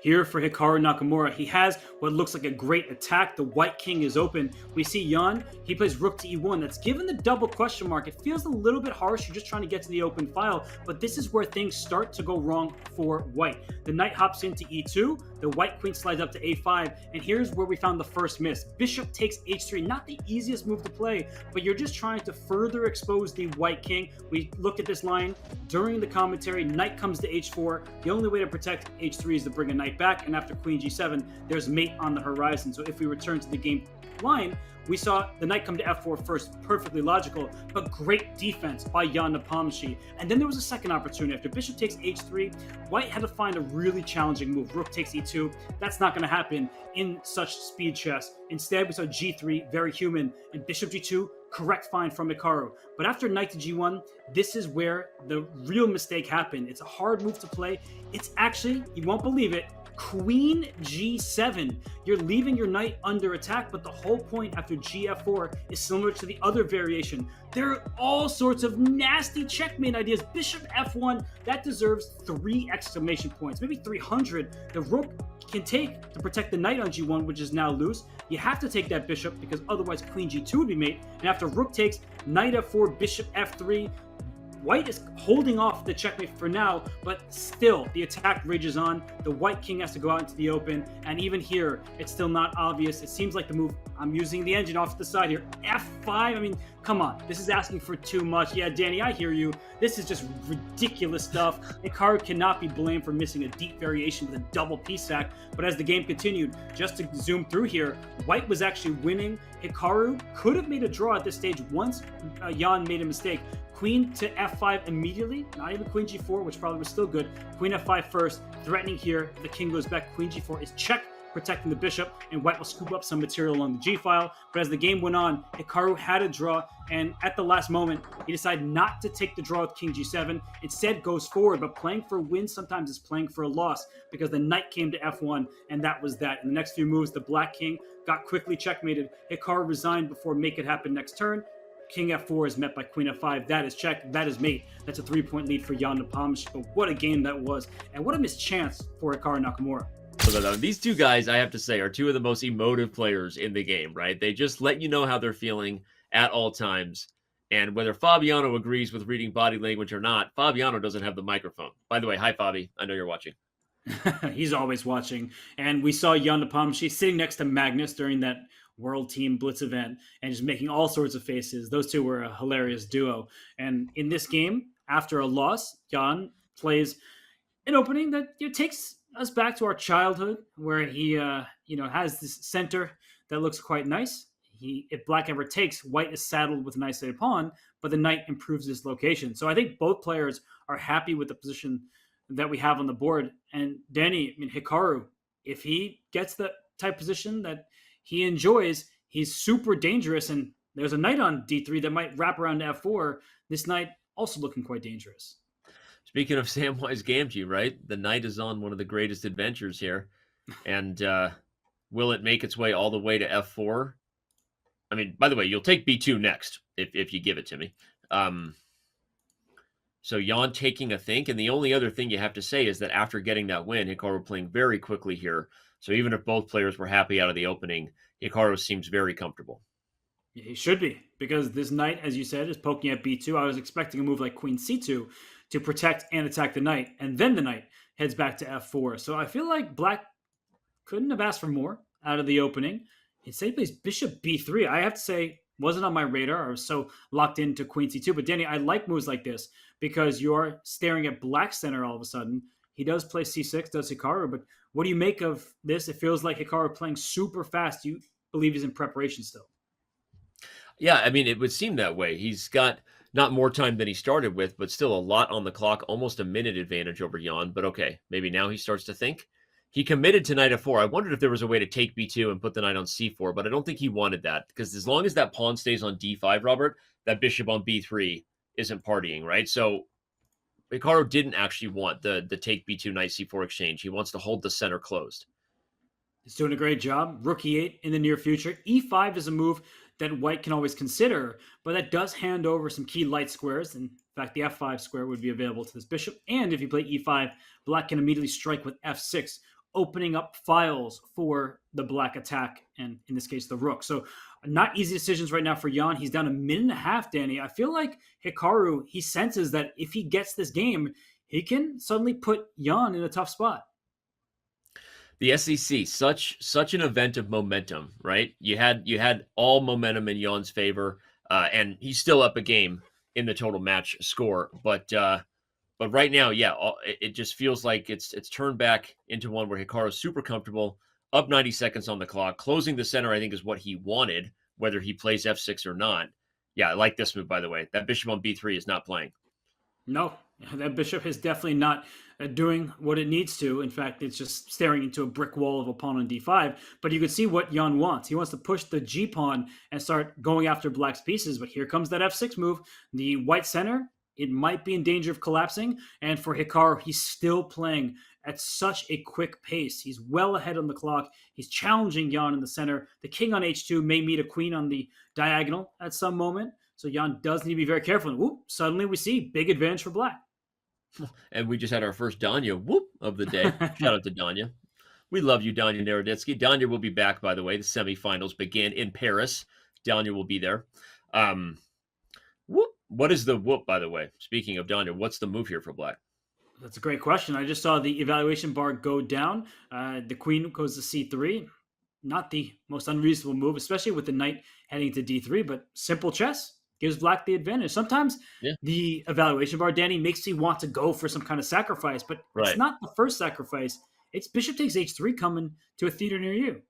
Here for Hikaru Nakamura, he has what looks like a great attack. The white king is open. We see Yan, he plays rook to e1. That's given the double question mark. It feels a little bit harsh. You're just trying to get to the open file, but this is where things start to go wrong for white. The knight hops into e2. The white queen slides up to a5, and here's where we found the first miss. Bishop takes h3, not the easiest move to play, but you're just trying to further expose the white king. We looked at this line during the commentary. Knight comes to h4. The only way to protect h3 is to bring a knight back, and after queen g7, there's mate on the horizon. So if we return to the game line, we saw the knight come to f4 first, perfectly logical, but great defense by Jan Nepomniachtchi. And then there was a second opportunity. After bishop takes h3, white had to find a really challenging move. Rook takes e2. That's not going to happen in such speed chess. Instead, we saw g3, very human, and bishop g2, correct find from Hikaru. But after knight to g1, this is where the real mistake happened. It's a hard move to play. It's actually, you won't believe it, queen g7. You're leaving your knight under attack, but the whole point after gf4 is similar to the other variation. There are all sorts of nasty checkmate ideas. Bishop f1, that deserves 3 exclamation points, maybe 300. The rook can take to protect the knight on g1, which is now loose. You have to take that bishop because otherwise queen g2 would be mate. And after rook takes, knight f4, bishop f3, white is holding off the checkmate for now, but still the attack rages on. The white king has to go out into the open, and even here, it's still not obvious. It seems like the move, I'm using the engine off to the side here, f5. I mean, come on, this is asking for too much. Yeah, Danny, I hear you. This is just ridiculous stuff. Hikaru cannot be blamed for missing a deep variation with a double piece sack, but as the game continued, just to zoom through here, white was actually winning. Hikaru could have made a draw at this stage once Jan made a mistake. Queen to f5 immediately, not even queen g4, which probably was still good. Queen f5 first, threatening here. The king goes back. Queen g4 is check, protecting the bishop, and white will scoop up some material along the g-file. But as the game went on, Hikaru had a draw, and at the last moment, he decided not to take the draw with king g7. Instead, goes forward, but playing for a win sometimes is playing for a loss because the knight came to f1, and that was that. In the next few moves, the black king got quickly checkmated. Hikaru resigned before make it happen next turn. King f4 is met by queen f5. That is check. That is mate. That's a 3-point lead for Jan Nepomniachtchi. But what a game that was. And what a missed chance for Hikaru Nakamura. So these two guys, I have to say, are two of the most emotive players in the game, right? They just let you know how they're feeling at all times. And whether Fabiano agrees with reading body language or not, Fabiano doesn't have the microphone. By the way, hi, Fabi. I know you're watching. He's always watching. And we saw Jan Nepomniachtchi sitting next to Magnus during that World Team Blitz event and just making all sorts of faces. Those two were a hilarious duo. And in this game, after a loss, Jan plays an opening that takes us back to our childhood, where he has this center that looks quite nice. If black ever takes, white is saddled with an isolated pawn, but the knight improves his location. So I think both players are happy with the position that we have on the board. And Danny, Hikaru, if he gets the type position that he enjoys, he's super dangerous, and there's a knight on d3 that might wrap around to f4. This knight also looking quite dangerous. Speaking of Samwise Gamgee, right? The knight is on one of the greatest adventures here. And will it make its way all the way to f4? I mean, by the way, you'll take b2 next if you give it to me. So Jan taking a think, and the only other thing you have to say is that after getting that win, Hikaru playing very quickly here. So even if both players were happy out of the opening, Hikaru seems very comfortable. Yeah, he should be, because this knight, as you said, is poking at b2. I was expecting a move like queen c2 to protect and attack the knight, and then the knight heads back to f4. So I feel like black couldn't have asked for more out of the opening. Instead, he plays bishop b3. I have to say, wasn't on my radar. I was so locked into queen c2. But Danny, I like moves like this because you're staring at black center all of a sudden. He does play c6, does Hikaru, but what do you make of this? It feels like Hikaru playing super fast. You believe he's in preparation still? Yeah, I mean, it would seem that way. He's got not more time than he started with, but still a lot on the clock, almost a minute advantage over Jan. But okay, maybe now he starts to think. He committed to knight f4. I wondered if there was a way to take b2 and put the knight on c4, but I don't think he wanted that, because as long as that pawn stays on d5, Robert, that bishop on b3 isn't partying, right? So Hikaru didn't actually want the take b2 knight c4 exchange. He wants to hold the center closed. He's doing a great job. Rook e8 in the near future. e5 is a move that white can always consider, but that does hand over some key light squares. In fact, the f5 square would be available to this bishop. And if you play e5, black can immediately strike with f6, opening up files for the black attack, and in this case, the rook. So not easy decisions right now for Jan. He's down a minute and a half, Danny. I feel like Hikaru, he senses that if he gets this game, he can suddenly put Jan in a tough spot. The SEC, such an event of momentum, right? You had all momentum in Jan's favor, and he's still up a game in the total match score. But right now, yeah, it just feels like it's turned back into one where Hikaru's super comfortable, up 90 seconds on the clock, closing the center. I think is what he wanted, whether he plays f6 or not. Yeah, I like this move, by the way. That bishop on b3 is not playing. No, that bishop is definitely not doing what it needs to. In fact, it's just staring into a brick wall of a pawn on d5. But you can see what Jan wants. He wants to push the g pawn and start going after black's pieces. But here comes that f6 move. The white center, it might be in danger of collapsing. And for Hikaru, he's still playing at such a quick pace. He's well ahead on the clock. He's challenging Jan in the center. The king on h2 may meet a queen on the diagonal at some moment. So Jan does need to be very careful. And whoop, suddenly we see big advantage for black. And we just had our first Danya whoop of the day. Shout out to Danya. We love you, Danya Naroditsky. Danya will be back, by the way. The semifinals begin in Paris. Danya will be there. Whoop. What is the whoop, by the way? Speaking of Danya, what's the move here for black? That's a great question. I just saw the evaluation bar go down. The queen goes to c3. Not the most unreasonable move, especially with the knight heading to d3, but simple chess gives black the advantage. Sometimes Yeah. the evaluation bar, Danny, makes me want to go for some kind of sacrifice, but Right. it's not the first sacrifice. It's bishop takes h3 coming to a theater near you.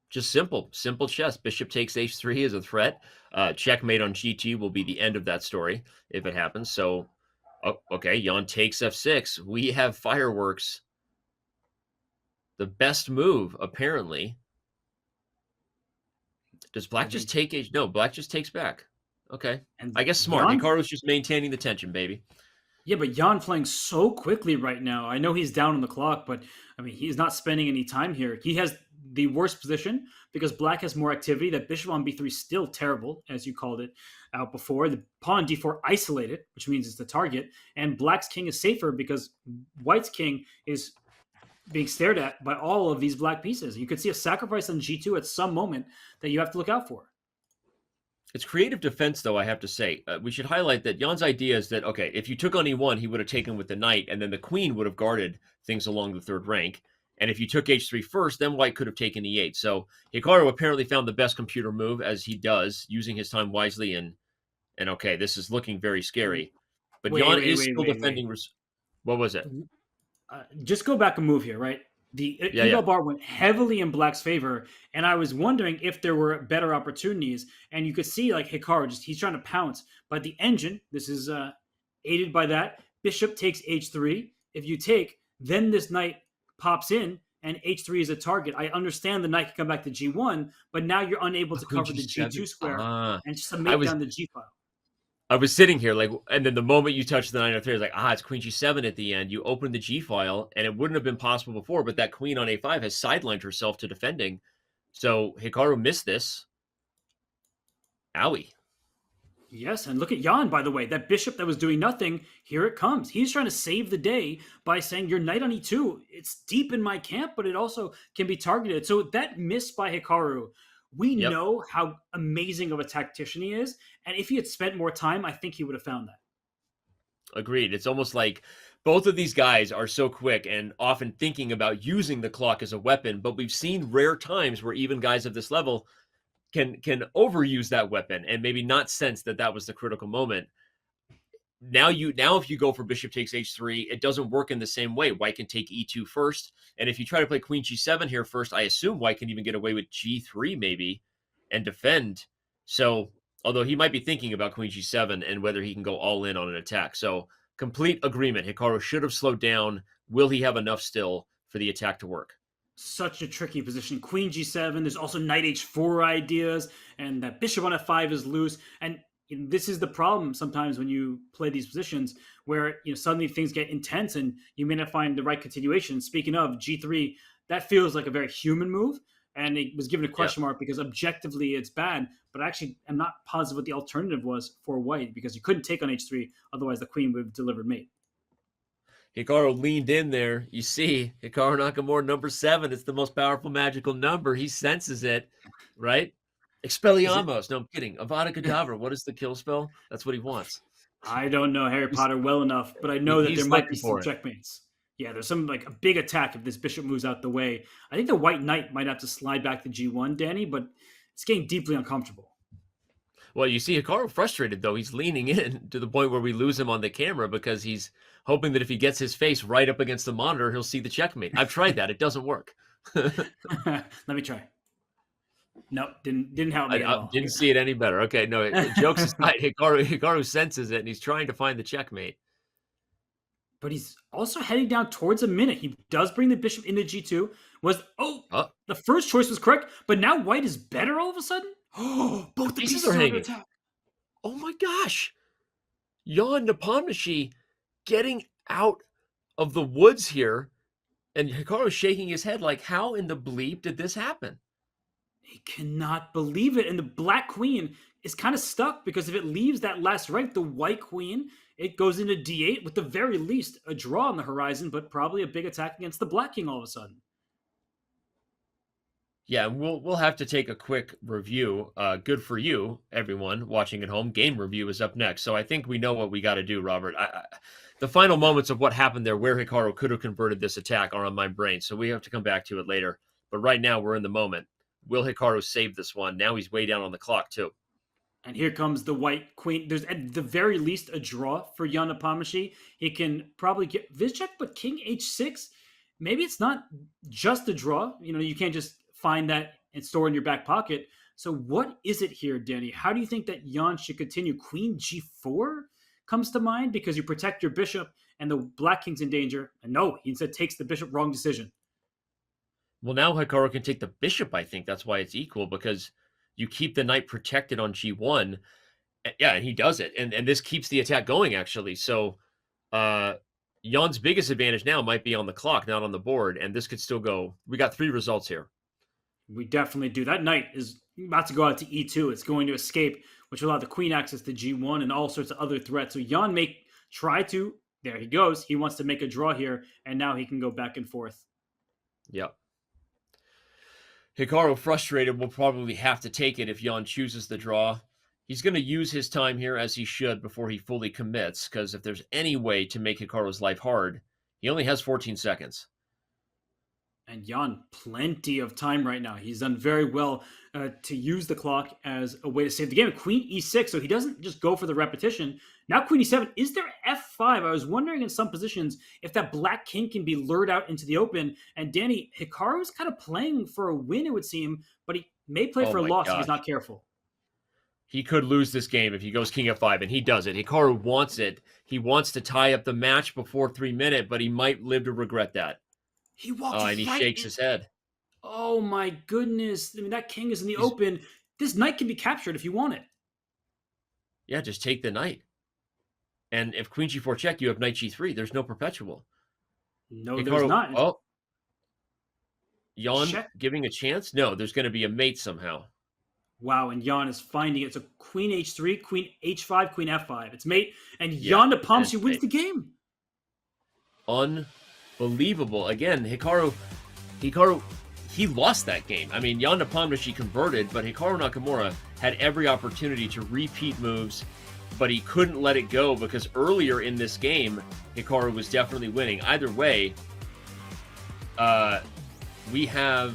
Just simple chess. Bishop takes h3 as a threat. Checkmate on g2 will be the end of that story if it happens. So, okay, Jan takes f6. We have fireworks. The best move, apparently. Does black just take h? No, black just takes back. Okay. And I guess smart. Jan, Hikaru's just maintaining the tension, baby. yeah, but Jan playing so quickly right now. I know he's down on the clock, but I mean, he's not spending any time here. He has the worst position because black has more activity. That bishop on b3 is still terrible, as you called it out before. The pawn on d4 isolated, which means it's the target. And black's king is safer because white's king is being stared at by all of these black pieces. You could see a sacrifice on g2 at some moment that you have to look out for. It's creative defense, though, I have to say. We should highlight that Jan's idea is that, okay, if you took on e1, he would have taken with the knight, and then the queen would have guarded things along the third rank. And if you took h3 first, then white could have taken e8. So Hikaru apparently found the best computer move, as he does, using his time wisely. And okay, this is looking very scary. But Jan is still defending. What was it? Just go back and move here, right? The eval bar went heavily in black's favor, and I was wondering if there were better opportunities. And you could see like Hikaru, he's trying to pounce, but the engine, this is aided by that. Bishop takes h3. If you take, then this knight pops in, and h3 is a target. I understand the knight can come back to g1, but now you're unable to cover the g2 square and submit down the g file. I was sitting here and then the moment you touched the 903, I was like, it's queen g7 at the end. You open the g file, and it wouldn't have been possible before, but that queen on a5 has sidelined herself to defending. So Hikaru missed this. Owie. Yes, and look at Jan, by the way. That bishop that was doing nothing, here it comes. He's trying to save the day by saying, your knight on e2, it's deep in my camp, but it also can be targeted. So that miss by Hikaru, we know how amazing of a tactician he is. And if he had spent more time, I think he would have found that. Agreed. It's almost like both of these guys are so quick and often thinking about using the clock as a weapon, but we've seen rare times where even guys of this level can overuse that weapon and maybe not sense that that was the critical moment. Now if you go for bishop takes h3, it doesn't work in the same way. White can take e2 first, and if you try to play queen g7 here first, I assume white can even get away with g3 maybe and defend. So although he might be thinking about queen g7 and whether he can go all in on an attack. So complete agreement. Hikaru should have slowed down. Will he have enough still for the attack to work? Such a tricky position. Queen g7. There's also knight h4 ideas, and that bishop on f5 is loose. And this is the problem sometimes when you play these positions where suddenly things get intense and you may not find the right continuation. Speaking of g3, that feels like a very human move, and it was given a question mark because objectively it's bad. But actually, I'm not positive what the alternative was for white because you couldn't take on h3, otherwise the queen would have delivered mate. Hikaru leaned in there. You see, Hikaru Nakamura, number 7. It's the most powerful magical number. He senses it, right? Is it? Expelliarmus. No, I'm kidding. Avada Kedavra. What is the kill spell? That's what he wants. I don't know Harry He's Potter well enough, but I know that there he's might be looking some for it. checkmates. Yeah, there's some like a big attack if this bishop moves out the way. I think the white knight might have to slide back to G1, Danny, but it's getting deeply uncomfortable. Well, you see Hikaru frustrated, though. He's leaning in to the point where we lose him on the camera because he's hoping that if he gets his face right up against the monitor, he'll see the checkmate. I've tried that. It doesn't work. Let me try. No, didn't help me at I all. didn't see it any better. Okay, no, jokes aside, Hikaru senses it, and he's trying to find the checkmate. But he's also heading down towards a minute. He does bring the bishop into G2. Oh, The first choice was correct, but now white is better all of a sudden? Oh, the both the pieces pieces are are under hanging. attack. Oh my gosh. Jan Nepomniachtchi getting out of the woods here, and Hikaru's shaking his head like, how in the bleep did this happen? He cannot believe it. And the black queen is kind of stuck because if it leaves that last rank, the white queen, it goes into D8 with the very least a draw on the horizon, but probably a big attack against the black king all of a sudden. Yeah, we'll have to take a quick review. Good for you, everyone watching at home. Game review is up next, so I think we know what we got to do, Robert. The final moments of what happened there, where Hikaru could have converted this attack, are on my brain, so we have to come back to it later. But right now, we're in the moment. Will Hikaru save this one? Now he's way down on the clock too. And here comes the white queen. There's at the very least a draw for Jan Nepomniachtchi. He can probably get this check, but king h6, maybe it's not just a draw. You know, you can't just find that and store in your back pocket. So what is it here, Danny? How do you think that Jan should continue? Queen g4 comes to mind because you protect your bishop and the black king's in danger. And no, he instead takes the bishop. Wrong decision. Well, now Hikaru can take the bishop, I think. That's why it's equal, because you keep the knight protected on g1. Yeah, and he does it. And this keeps the attack going, actually. So Jan's biggest advantage now might be on the clock, not on the board. And this could still go. We got 3 results here. We definitely do. That knight is about to go out to e2. It's going to escape, which will allow the queen access to g1 and all sorts of other threats. So Jan may try to. There he goes. He wants to make a draw here, and now he can go back and forth. Yep. Hikaru, frustrated, will probably have to take it if Jan chooses the draw. He's going to use his time here, as he should, before he fully commits, because if there's any way to make Hikaru's life hard, he only has 14 seconds. And Jan, plenty of time right now. He's done very well to use the clock as a way to save the game. Queen e6, so he doesn't just go for the repetition. Now queen e7. Is there f5? I was wondering in some positions if that black king can be lured out into the open. And Danny, Hikaru is kind of playing for a win, it would seem, but he may play for a loss if he's not careful. He could lose this game if he goes king f5, and he does it. Hikaru wants it. He wants to tie up the match before 3 minutes, but he might live to regret that. He walks and he shakes his head. Oh my goodness. I mean, that king is in the open. This knight can be captured if you want it. Yeah, just take the knight. And if queen g4 check, you have knight g3. There's no perpetual. No, Hikaru, there's not. Oh. Jan giving a chance? No, there's going to be a mate somehow. Wow, and Jan is finding it. So queen h3, queen h5, queen f5. It's mate, and Jan Nepomniachtchi wins the game. Unbelievable. Again, Hikaru, he lost that game. I mean, Jan Nepomniachtchi converted, but Hikaru Nakamura had every opportunity to repeat moves, but he couldn't let it go because earlier in this game, Hikaru was definitely winning. Either way, we have